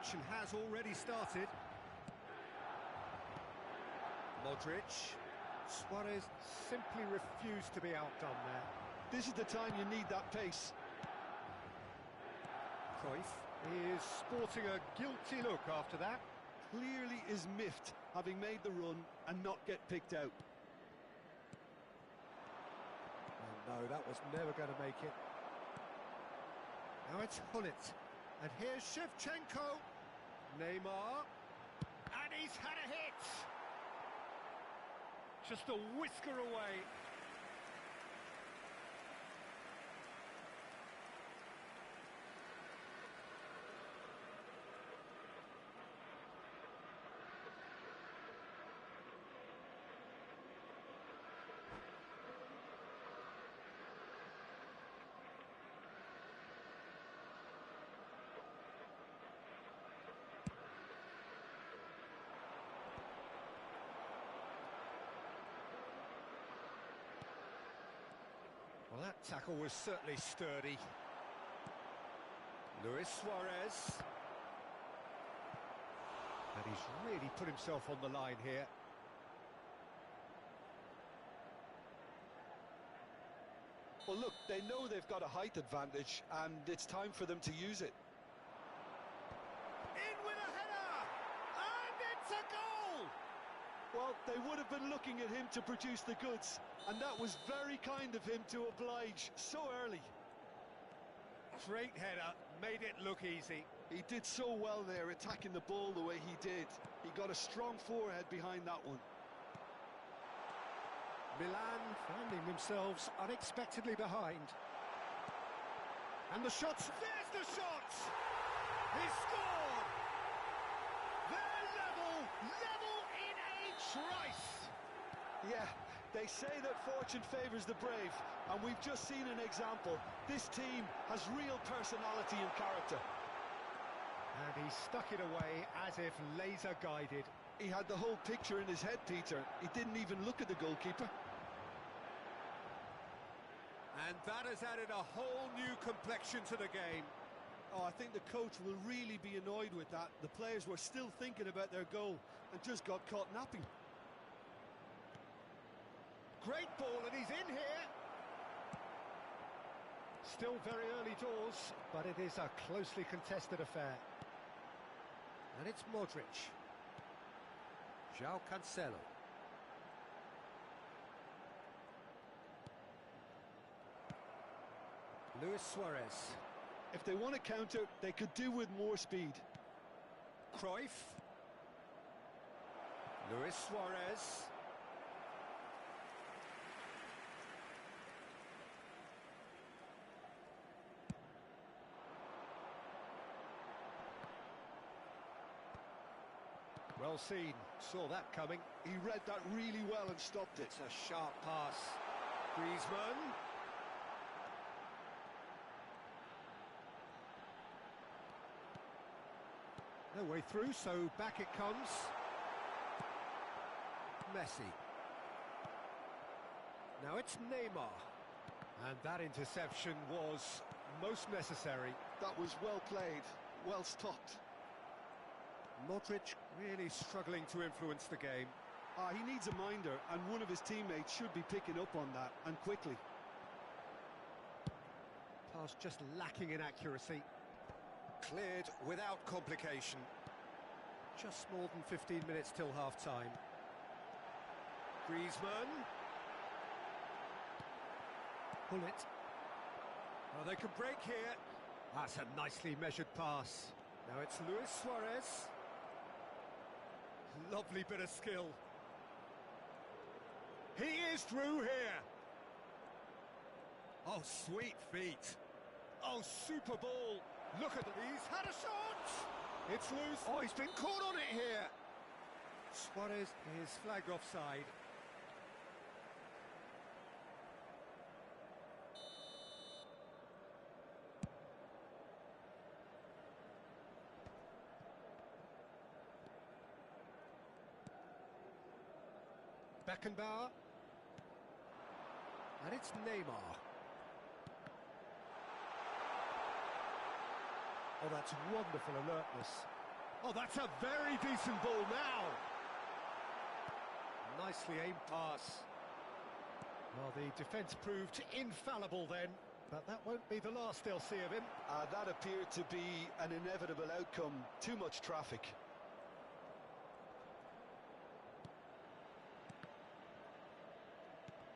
action has already started. Modric. Suarez simply refused to be outdone there. This is the time you need that pace. Cruyff is sporting a guilty look after that. Clearly is miffed, having made the run and not get picked out. Oh no, that was never going to make it. Now it's Hullet. And here's Shevchenko. Neymar. And he's had a hit. Just a whisker away. Well, that tackle was certainly sturdy. Luis Suarez. And he's really put himself on the line here. Well, look, they know they've got a height advantage, and it's time for them to use it. In with a header! And it's a goal! Well, they would have been looking at him to produce the goods, and that was very kind of him to oblige so early. Great header, made it look easy. He did so well there, attacking the ball the way he did. He got a strong forehead behind that one. Milan finding themselves unexpectedly behind. And the shots, there's the shot! He scored! They're level in a trice! Yeah, they say that fortune favours the brave, and we've just seen an example. This team has real personality and character. And he stuck it away as if laser-guided. He had the whole picture in his head, Peter. He didn't even look at the goalkeeper. And that has added a whole new complexion to the game. Oh, I think the coach will really be annoyed with that. The players were still thinking about their goal and just got caught napping. Great ball, and he's in here. Still very early doors, but it is a closely contested affair. And it's Modric. João Cancelo. Luis Suarez. If they want to counter, they could do with more speed. Cruyff. Luis Suarez. Well seen, saw that coming. He read that really well and stopped it. It's a sharp pass. Griezmann. No way through, so back it comes. Messi. Now it's Neymar. And that interception was most necessary. That was well played, well stopped. Modric really struggling to influence the game. He needs a minder, and one of his teammates should be picking up on that, and quickly. Pass just lacking in accuracy. Cleared without complication. Just more than 15 minutes till half-time. Griezmann. Hullet. Oh, they can break here. That's a nicely measured pass. Now it's Luis Suarez. Lovely bit of skill. He is through here. Oh, sweet feet. Oh, super ball. Look at it. He's had a shot. It's loose. Oh, he's been caught on it here. Suarez is flagged offside. Beckenbauer. And it's Neymar. Oh, that's wonderful alertness. Oh, that's a very decent ball now. Nicely aimed pass. Well, the defence proved infallible then, but that won't be the last they'll see of him. That appeared to be an inevitable outcome. Too much traffic.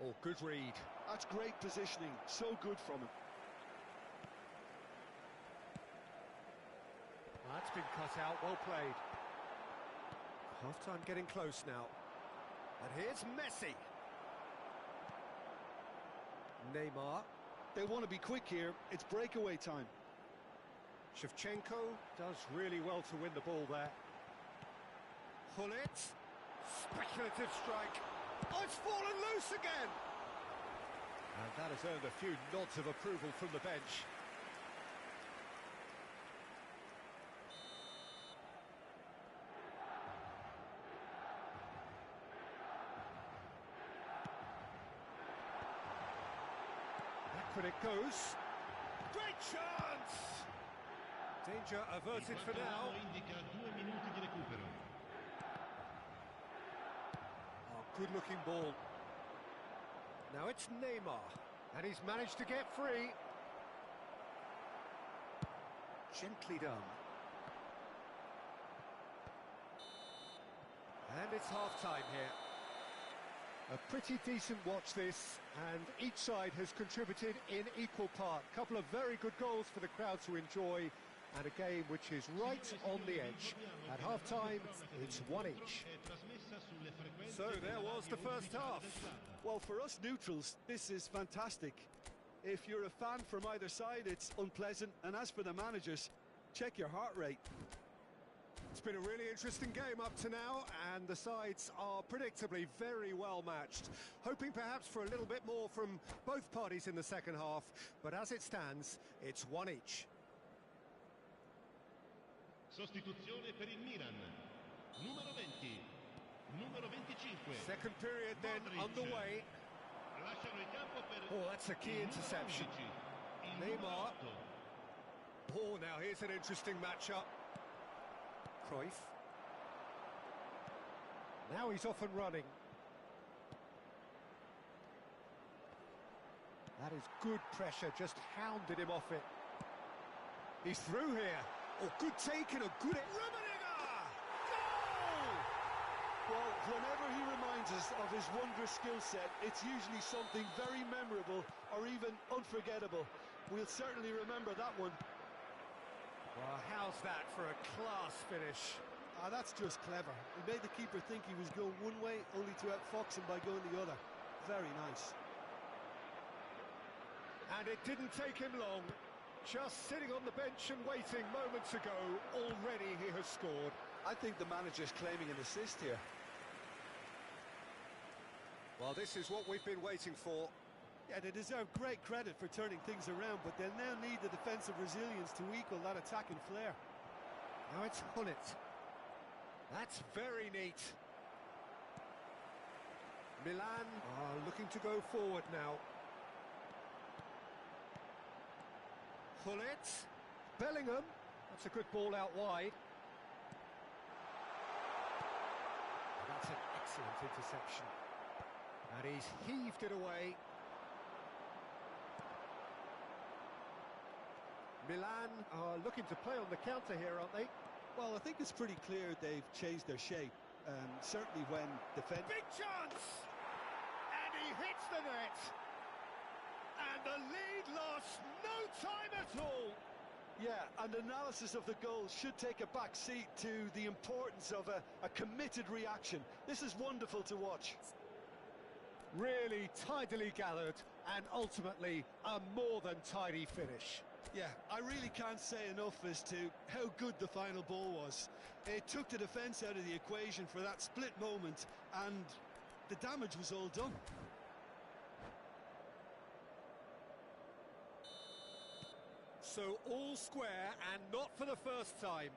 Oh, good read. That's great positioning. So good from him. That's been cut out. Well played. Half-time getting close now. And here's Messi. Neymar. They want to be quick here. It's breakaway time. Shevchenko does really well to win the ball there. Hullet. Speculative strike. Oh, it's fallen loose again! And that has earned a few nods of approval from the bench. Back when it goes. Great chance! Danger averted for now. Good-looking ball. Now it's Neymar, and he's managed to get free. Gently done. And it's half-time here. A pretty decent watch this, and each side has contributed in equal part. A couple of very good goals for the crowd to enjoy, and a game which is right on the edge. At half-time, it's one each. So there was the first half. Well, for us neutrals, this is fantastic. If you're a fan from either side, it's unpleasant. And as for the managers, check your heart rate. It's been a really interesting game up to now, and the sides are predictably very well matched. Hoping perhaps for a little bit more from both parties in the second half, but as it stands, it's one each. Sostituzione per il Milan. Numero 20. Numero 25. Second period then underway. Lasciano il campo per Oh, that's a key interception. Neymar. Oh, now here's an interesting matchup. Cruyff. Now he's off and running. That is good pressure, just hounded him off it. He's through here. Oh, good take and a good... Well, whenever he reminds us of his wondrous skill set, it's usually something very memorable or even unforgettable. We'll certainly remember that one. Well, how's that for a class finish? That's just clever. He made the keeper think he was going one way, only to outfox him by going the other. Very nice. And it didn't take him long. Just sitting on the bench and waiting moments ago, already he has scored. I think the manager's claiming an assist here. Well, this is what we've been waiting for. Yeah, they deserve great credit for turning things around, but they'll now need the defensive resilience to equal that attacking flair. Now it's Hullet. That's very neat. Milan are looking to go forward now. Hullet. Bellingham. That's a good ball out wide. That's an excellent interception. And he's heaved it away. Milan are looking to play on the counter here, aren't they? Well, I think it's pretty clear they've changed their shape. Certainly when defend... Big chance! And he hits the net! And the lead lost no time at all! Yeah, and analysis of the goal should take a back seat to the importance of a committed reaction. This is wonderful to watch. Really tidily gathered, and ultimately a more than tidy finish. Yeah, I really can't say enough as to how good the final ball was. It took the defence out of the equation for that split moment, and the damage was all done. So all square, and not for the first time.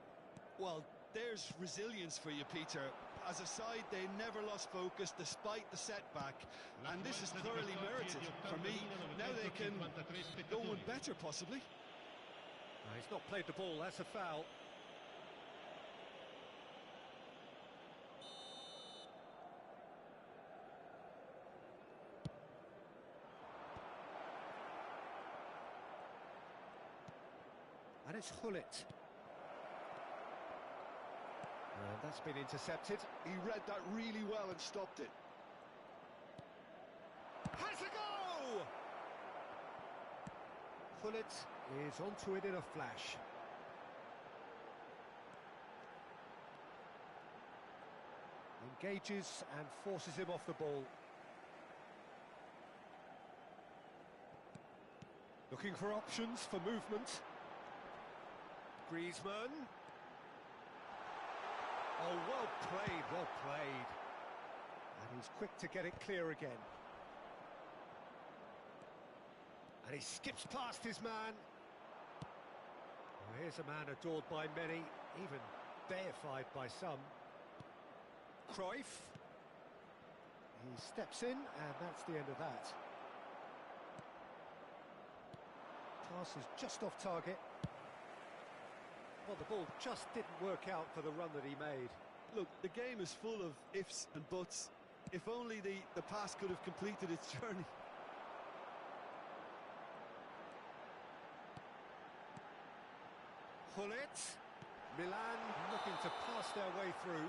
Well, there's resilience for you, Peter. As a side, they never lost focus despite the setback, and this is thoroughly merited for me. Now they can go one better, possibly. He's not played the ball, that's a foul. And it's Hullet. And that's been intercepted. He read that really well and stopped it. Has a go! Hullet is onto it in a flash. Engages and forces him off the ball. Looking for options for movement. Griezmann. Oh, well played, well played. And he's quick to get it clear again. And he skips past his man. Well, here's a man adored by many, even deified by some. Cruyff. He steps in, and that's the end of that. Pass is just off target. Well, the ball just didn't work out for the run that he made. Look, the game is full of ifs and buts. If only the pass could have completed its journey. Hullet. Milan looking to pass their way through.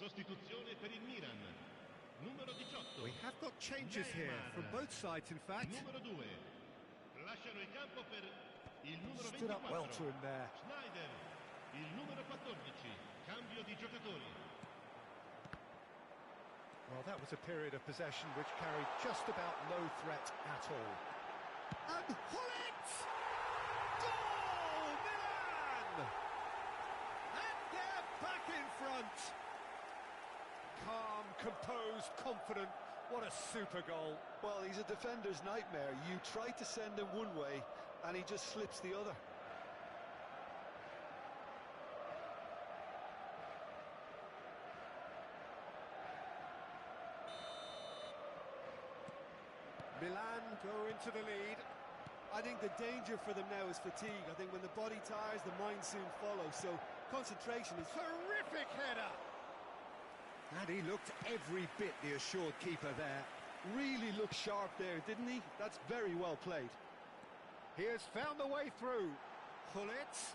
Sostituzione per il Milan. Numero 18. We have got changes here from both sides, in fact. Numero 2. Lasciano il campo per il numero Stood up 24. well to him there. Schneider. Il numero 14. Cambio di giocatori. Well, that was a period of possession which carried just about no threat at all. And Hullet! Goal! Milan! And they're back in front. Calm, composed, confident. What a super goal. Well, he's a defender's nightmare. You try to send him one way, and he just slips the other. Milan go into the lead. I think the danger for them now is fatigue. I think when the body tires, the mind soon follows. So concentration is... Terrific header! And he looked every bit the assured keeper there. Really looked sharp there, didn't he? That's very well played. He has found the way through. Hullet.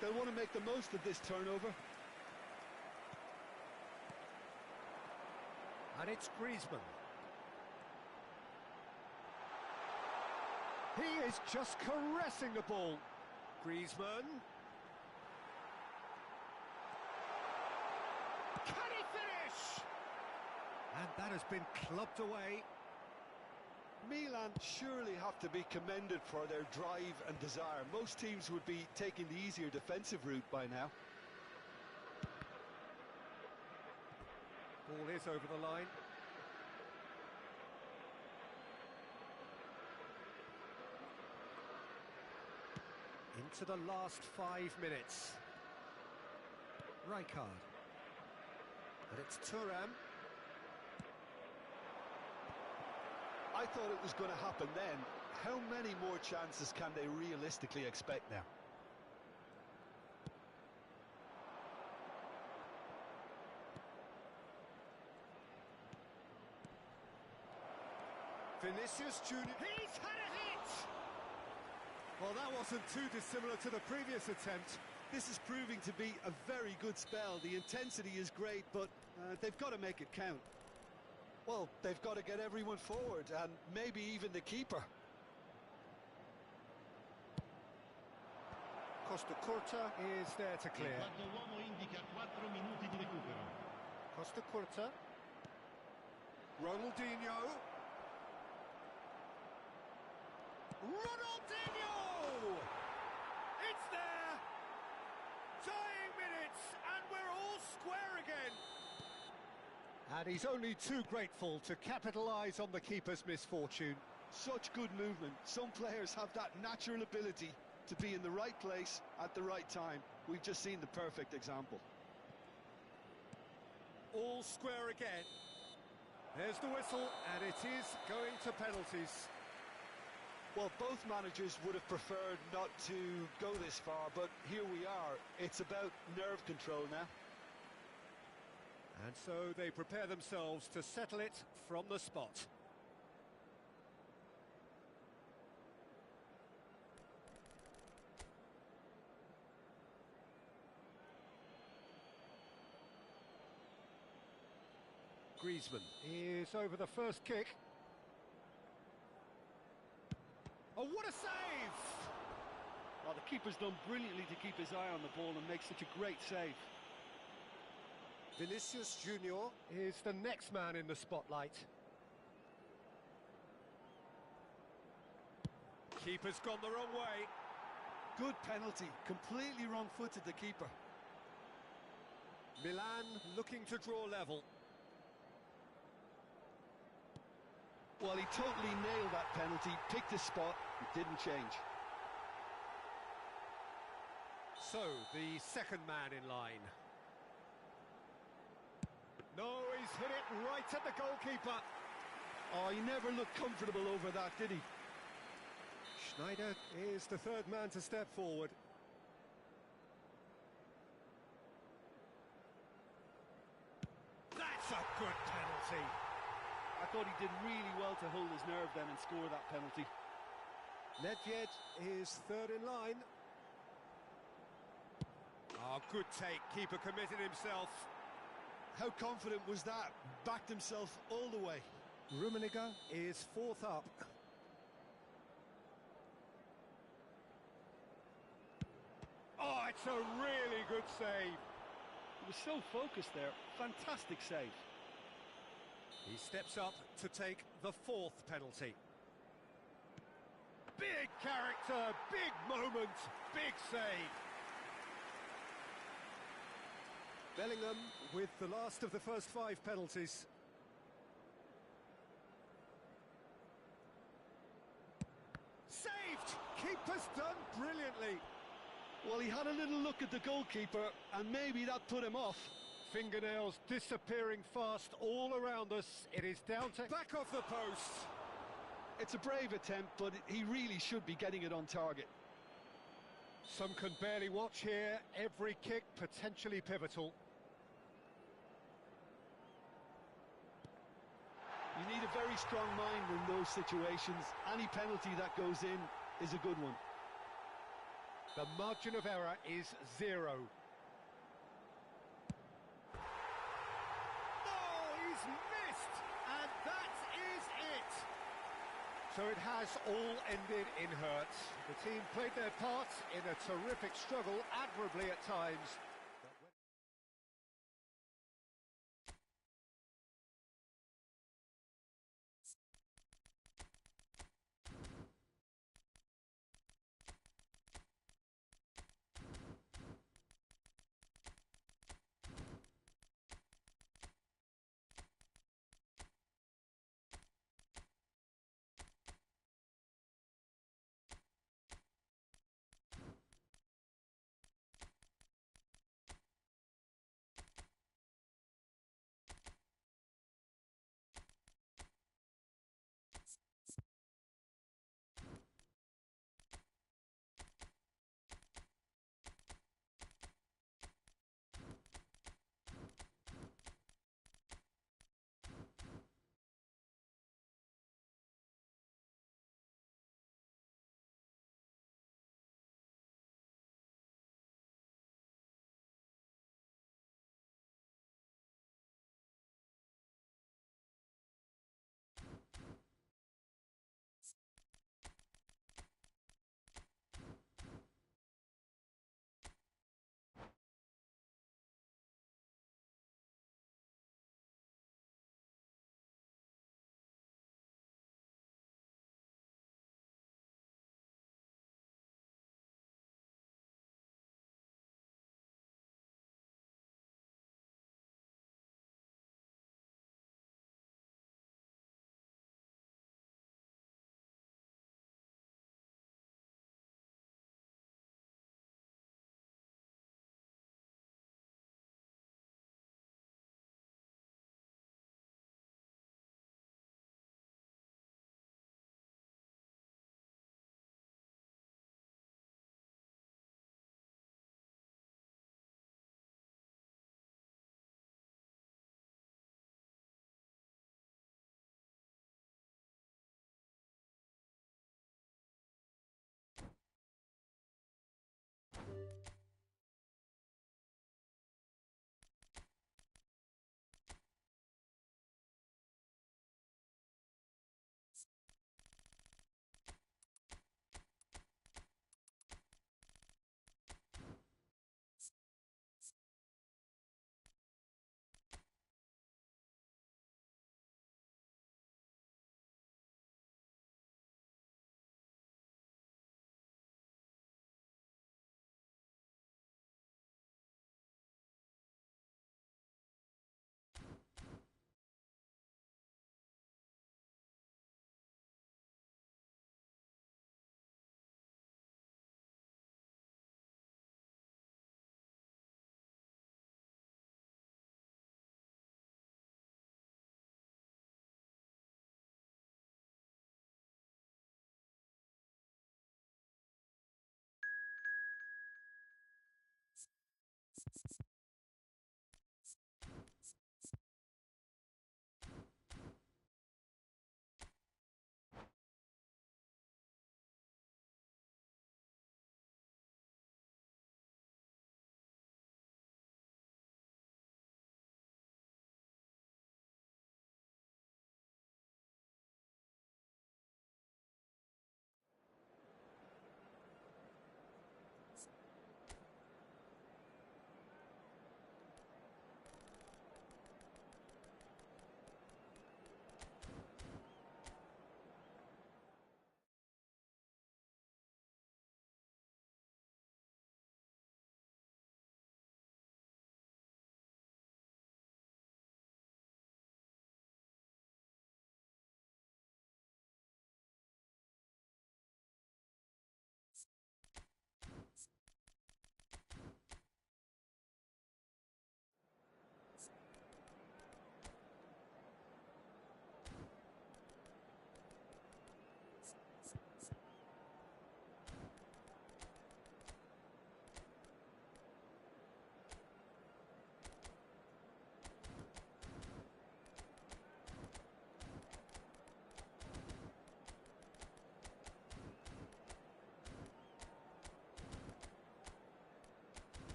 They'll want to make the most of this turnover. And it's Griezmann. He is just caressing the ball. Griezmann. Can he finish? And that has been clubbed away. Milan surely have to be commended for their drive and desire. Most teams would be taking the easier defensive route by now. Ball is over the line. Into the last 5 minutes. Rijkaard. And it's Thuram. I thought it was going to happen then. How many more chances can they realistically expect now? Vinicius Junior. He's had a hit! Well, that wasn't too dissimilar to the previous attempt. This is proving to be a very good spell. The intensity is great, but they've got to make it count. Well, they've got to get everyone forward, and maybe even the keeper. Costa Curta is there to clear. Il quarto uomo indica 4 minuti di recupero. Costa Curta. Ronaldinho. Ronaldinho! It's there! Tying minutes, and we're all square again. And he's only too grateful to capitalise on the keeper's misfortune. Such good movement. Some players have that natural ability to be in the right place at the right time. We've just seen the perfect example. All square again. There's the whistle, and it is going to penalties. Well, both managers would have preferred not to go this far, but here we are. It's about nerve control now. And so they prepare themselves to settle it from the spot. Griezmann is over the first kick. Oh, what a save! Well, the keeper's done brilliantly to keep his eye on the ball and make such a great save. Vinicius Junior is the next man in the spotlight. Keeper's gone the wrong way. Good penalty, completely wrong-footed the keeper. Milan looking to draw level. Well, he totally nailed that penalty, picked his spot, it didn't change. So, the second man in line. No, he's hit it right at the goalkeeper. Oh, he never looked comfortable over that, did he? Schneider is the third man to step forward. That's a good penalty. I thought he did really well to hold his nerve then and score that penalty. Nedved is third in line. Oh, good take. Keeper committed himself. How confident was that? Backed himself all the way. Rummenigge is fourth up. Oh, it's a really good save. He was so focused there. Fantastic save. He steps up to take the fourth penalty. Big character, big moment, big save. Bellingham with the last of the first 5 penalties. Saved! Keeper's done brilliantly. Well, he had a little look at the goalkeeper and maybe that put him off. Fingernails disappearing fast all around us. It is down to back off the post. It's a brave attempt, but he really should be getting it on target. Some can barely watch here. Every kick potentially pivotal. You need a very strong mind in those situations. Any penalty that goes in is a good one. The margin of error is 0. He's missed, and that is it. So it has all ended in hurt. The team played their part in a terrific struggle, admirably at times.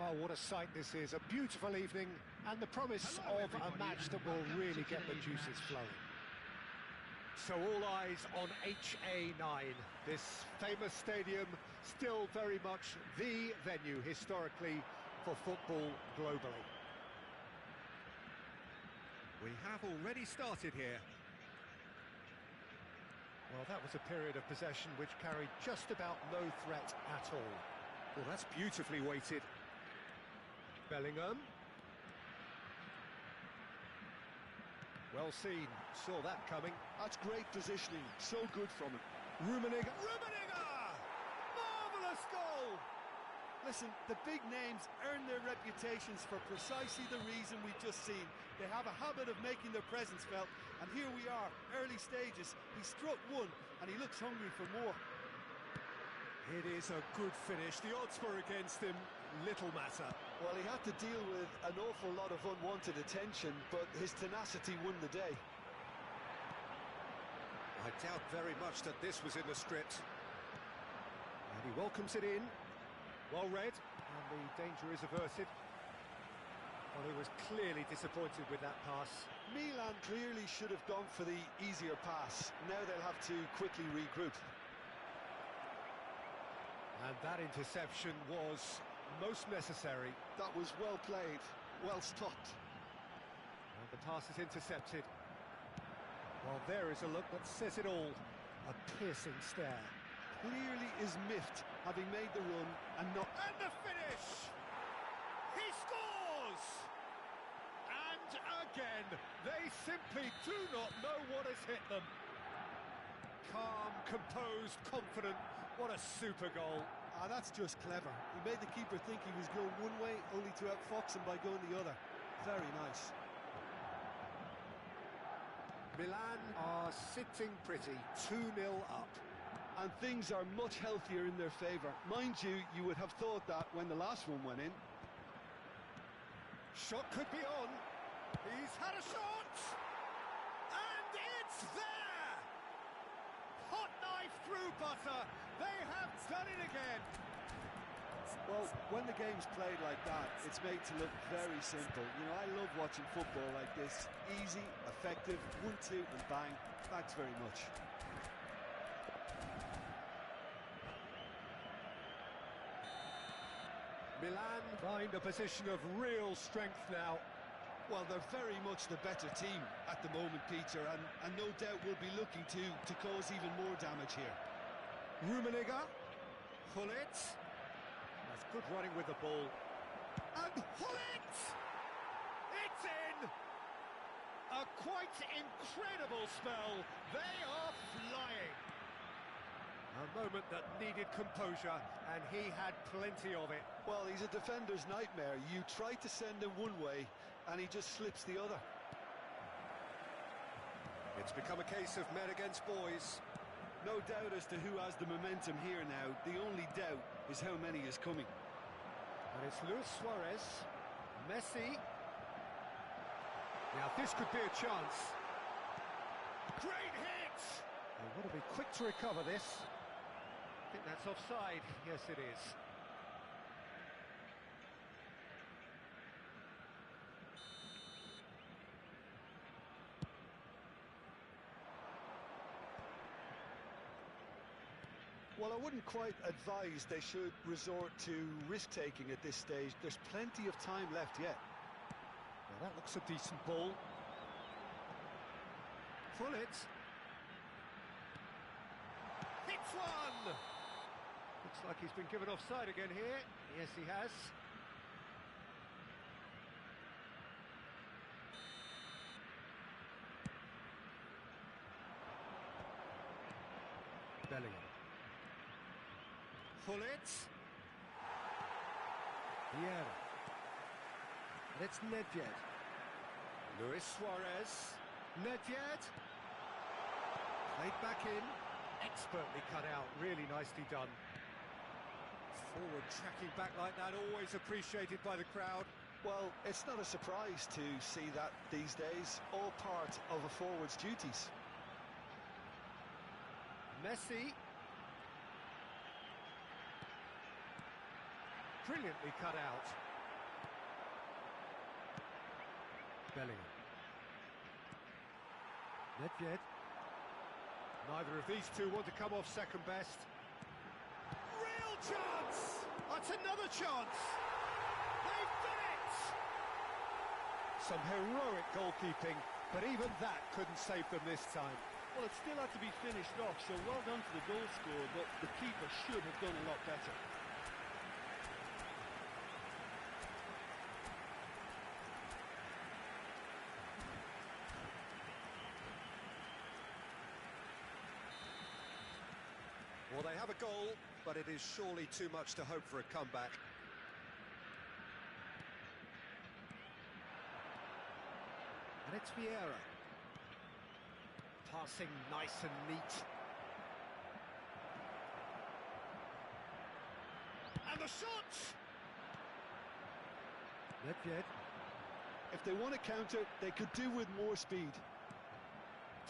Oh, what a sight this is. A beautiful evening and the promise of a match that will really get the juices flowing. So all eyes on HA9. This famous stadium still very much the venue historically for football globally. We have already started here. Well, that was a period of possession which carried just about no threat at all. Well, that's beautifully weighted. Bellingham. Well seen, saw that coming. That's great positioning, so good from him. Rummenigge. Marvellous goal! Listen, the big names earn their reputations for precisely the reason we've just seen. They have a habit of making their presence felt, and here we are, early stages. He struck one, and he looks hungry for more. It is a good finish. The odds were against him, little matter. Well, he had to deal with an awful lot of unwanted attention, but his tenacity won the day. I doubt very much that this was in the script. And he welcomes it in. Well read, and the danger is averted. Well, he was clearly disappointed with that pass. Milan clearly should have gone for the easier pass. Now they'll have to quickly regroup. And that interception was most necessary. That was well played, well stopped. And the pass is intercepted. Well, there is a look that says it all. A piercing stare. Clearly is miffed, having made the run and not... And the finish! He scores! And again, they simply do not know what has hit them. Calm, composed, confident. What a super goal. Ah, that's just clever. He made the keeper think he was going one way, only to outfox him by going the other. Very nice. Milan are sitting pretty, 2-0 up. And things are much healthier in their favour. Mind you, you would have thought that when the last one went in. Shot could be on. He's had a shot! And it's there! Hot knife through butter. They have done it again. Well, when the game's played like that, it's made to look very simple. You know, I love watching football like this. Easy, effective, 1-2 and bang. Thanks very much. Milan find a position of real strength now. Well, they're very much the better team at the moment, Peter, and no doubt will be looking to cause even more damage here. Rummenigge. Hullet. That's good running with the ball. And Hullet! It's in! A quite incredible spell. They are flying. A moment that needed composure, and he had plenty of it. Well, he's a defender's nightmare. You try to send him one way, and he just slips the other. It's become a case of men against boys. No doubt as to who has the momentum here now. The only doubt is how many is coming. And it's Luis Suarez. Messi. Now this could be a chance. Great hit! They want to be quick to recover this. I think that's offside. Yes, it is. Well, I wouldn't quite advise they should resort to risk-taking at this stage. There's plenty of time left yet. Well, that looks a decent ball. Hullet. Hits one! Looks like he's been given offside again here. Yes, he has. Bellingham. Hullet. Vieira. And it's Nedved. Luis Suarez. Nedved. Played back in. Expertly cut out. Really nicely done. Forward tracking back like that. Always appreciated by the crowd. Well, it's not a surprise to see that these days. All part of a forward's duties. Messi. Brilliantly cut out. Bellingham. Nedved. Neither of these two want to come off second best. Real chance! That's another chance! They've done it! Some heroic goalkeeping, but even that couldn't save them this time. Well, it still had to be finished off, so well done to the goal scorer, but the keeper should have done a lot better. Well, they have a goal, but it is surely too much to hope for a comeback. And it's Vieira. Passing nice and neat. And the shot! Nedved. If they want to counter, they could do with more speed.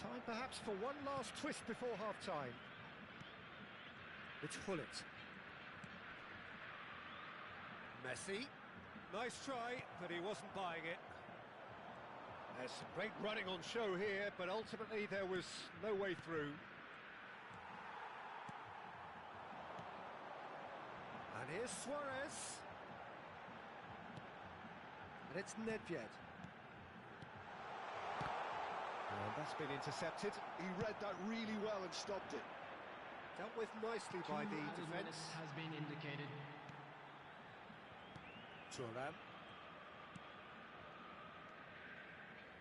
Time perhaps for one last twist before half-time. It's Hullet. Messi. Nice try, but he wasn't buying it. There's some great running on show here, but ultimately there was no way through. And here's Suarez. And it's Nedved. And that's been intercepted. He read that really well and stopped it. Dealt with nicely by the defence. Has been indicated. Thuram.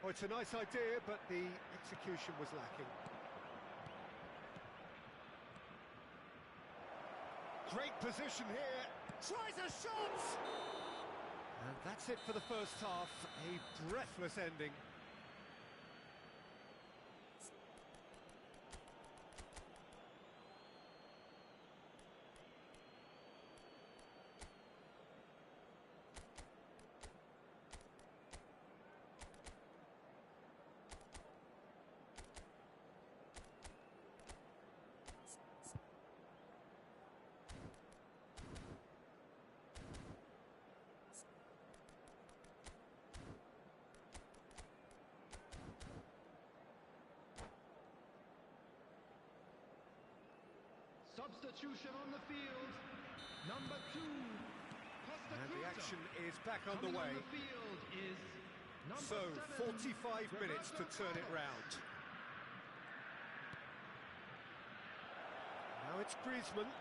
Oh, it's a nice idea, but the execution was lacking. Great position here. Tries a shot! And that's it for the first half. A breathless ending. Substitution on the field. Number 2. And the action is back on the way. On the field is number So, 7, 45 minutes to turn it round. Now it's Griezmann.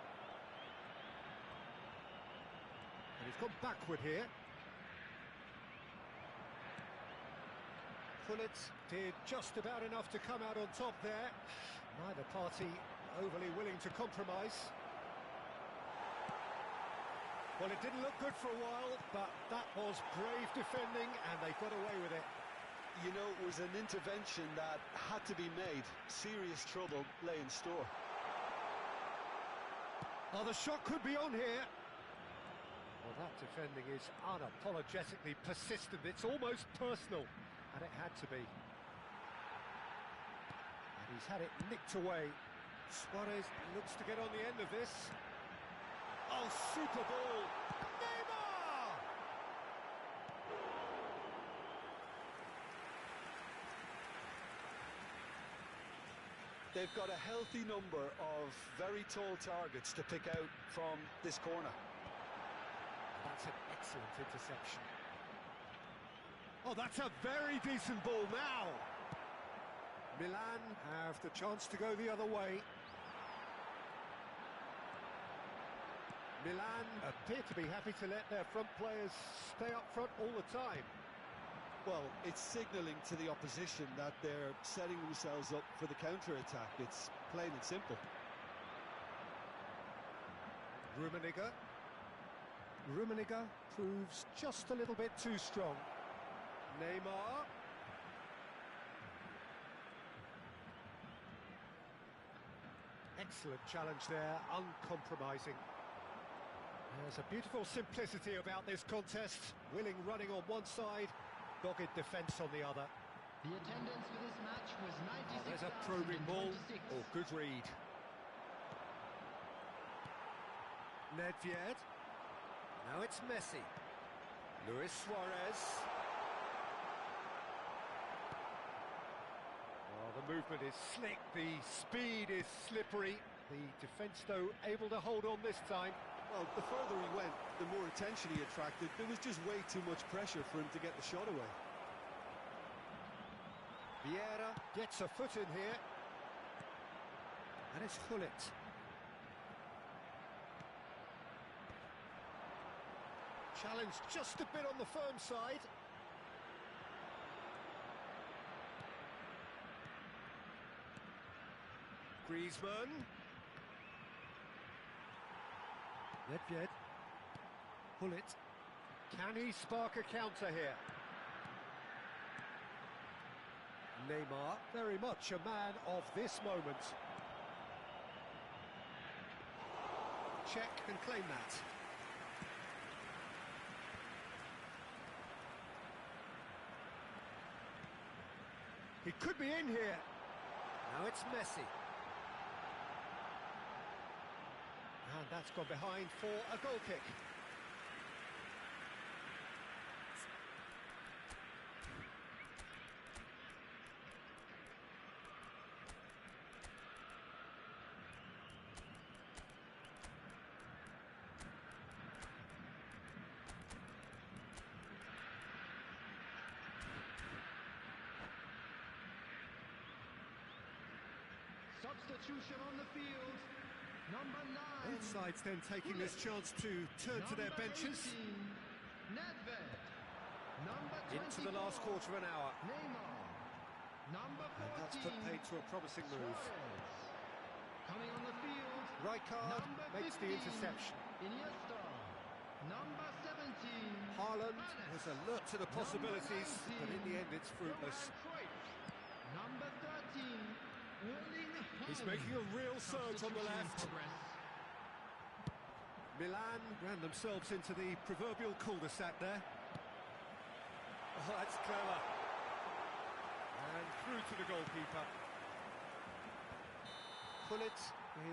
And he's gone backward here. Hullet did just about enough to come out on top there. Neither party overly willing to compromise. Well, it didn't look good for a while, but that was brave defending, and they got away with it. You know, it was an intervention that had to be made. Serious trouble lay in store. Oh, the shot could be on here. Well, that defending is unapologetically persistent. It's almost personal, and it had to be. And he's had it nicked away. Suarez looks to get on the end of this. Oh, super ball! Neymar! They've got a healthy number of very tall targets to pick out from this corner. That's an excellent interception. Oh, that's a very decent ball now. Milan have the chance to go the other way. Milan appear to be happy to let their front players stay up front all the time. Well, it's signalling to the opposition that they're setting themselves up for the counter-attack. It's plain and simple. Rummenigge proves just a little bit too strong. Neymar. Excellent challenge there, uncompromising. There's a beautiful simplicity about this contest. Willing running on one side, dogged defence on the other. The attendance for this match was 96,026. There's a probing ball. Oh, good read. Nedved. Now it's Messi. Luis Suarez. The movement is slick, the speed is slippery. The defence, though, able to hold on this time. Well, the further he went, the more attention he attracted. There was just way too much pressure for him to get the shot away. Vieira gets a foot in here. And it's Gullit. Challenge just a bit on the firm side. Griezmann. Nedved. Gullit. Can he spark a counter here? Neymar, very much a man of this moment. Check and claim that. He could be in here. Now it's Messi. And that's gone behind for a goal kick. Substitution on the field. Number 9. Both sides then taking this chance to turn to their benches. 18, Nedved. Number 24, into the last quarter of an hour. Neymar. Number 14. And that's put paid to a promising move. Suarez. Coming on the field. Rijkaard Number makes 15, the interception. Iniesta. Number 17. Haaland Paredes. was alert to the possibilities, but in the end it's fruitless. Number 13. He's making a real surge on the left. Milan ran themselves into the proverbial cul-de-sac there. Oh, that's clever. And through to the goalkeeper. Gullit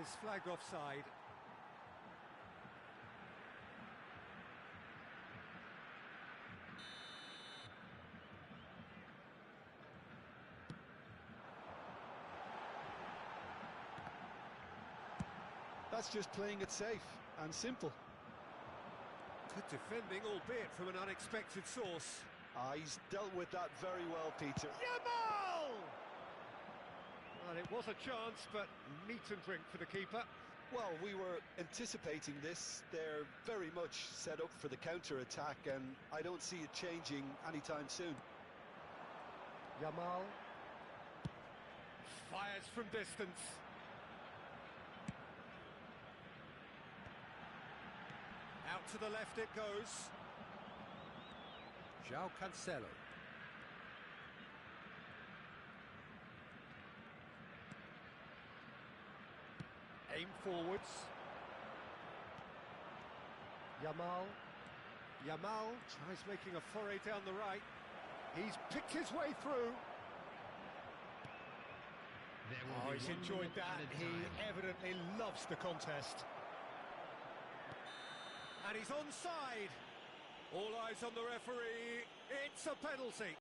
is flagged offside. That's just playing it safe and simple. Good defending, albeit from an unexpected source. He's dealt with that very well, Peter. Yamal! Well, it was a chance, but meat and drink for the keeper. Well, we were anticipating this. They're very much set up for the counter-attack, and I don't see it changing anytime soon. Yamal fires from distance. Out to the left it goes. João Cancelo. Aim forwards. Yamal. Yamal tries making a foray down the right. He's picked his way through. Oh, he's enjoyed that. He evidently loves the contest. And he's onside. All eyes on the referee. It's a penalty.